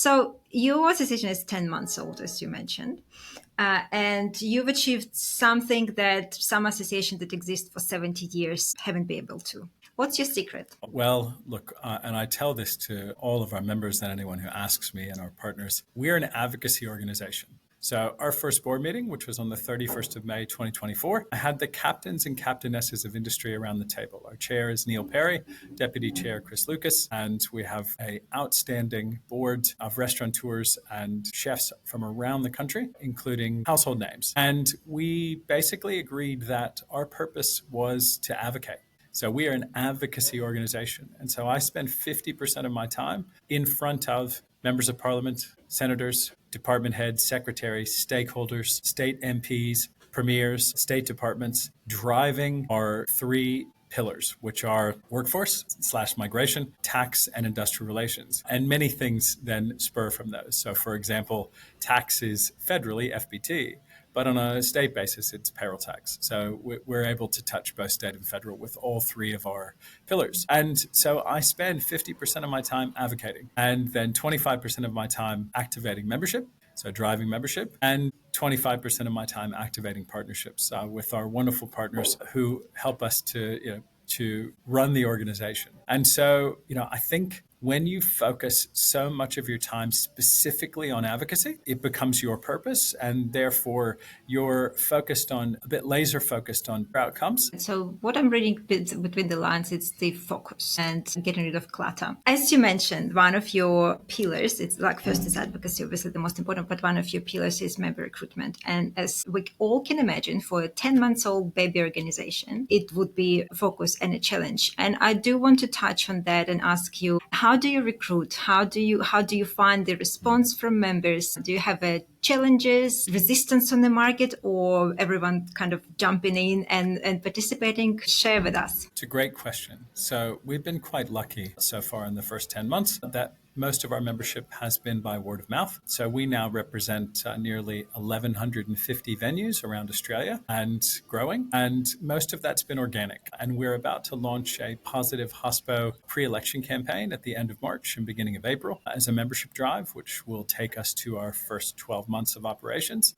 So your association is 10 months old, as you mentioned, and you've achieved something that some associations that exist for 70 years haven't been able to. What's your secret? Well, look, and I tell this to all of our members and anyone who asks me and our partners, we're an advocacy organization. So our first board meeting, which was on the 31st of May, 2024, I had the captains and captainesses of industry around the table. Our chair is Neil Perry, deputy chair Chris Lucas, and we have an outstanding board of restaurateurs and chefs from around the country, including household names. And we basically agreed that our purpose was to advocate. So we are an advocacy organization. And so I spend 50% of my time in front of members of parliament, senators, department heads, secretaries, stakeholders, state MPs, premiers, state departments, driving our three pillars, which are workforce/migration, tax, and industrial relations. And many things then spur from those. So for example, tax is federally FBT, but on a state basis, it's payroll tax. So we're able to touch both state and federal with all three of our pillars. And so I spend 50% of my time advocating, and then 25% of my time activating membership, so driving membership, and 25% of my time activating partnerships with our wonderful partners who help us to run the organization. And so, I think when you focus so much of your time specifically on advocacy, it becomes your purpose, and therefore you're laser focused on outcomes. So what I'm reading between the lines, it's the focus and getting rid of clutter. As you mentioned, one of your pillars, it's like first is advocacy, obviously the most important, but one of your pillars is member recruitment. And as we all can imagine, for a 10-month-old baby organization, it would be a focus and a challenge. And I do want to touch on that and ask you, how do you recruit? How do you find the response from members? Do you have challenges, resistance on the market, or everyone kind of jumping in and participating? Share with us. It's a great question. So we've been quite lucky so far in the first 10 months that most of our membership has been by word of mouth. So we now represent nearly 1,150 venues around Australia and growing. And most of that's been organic. And we're about to launch a positive hospo pre-election campaign at the end of March and beginning of April as a membership drive, which will take us to our first 12 months of operations.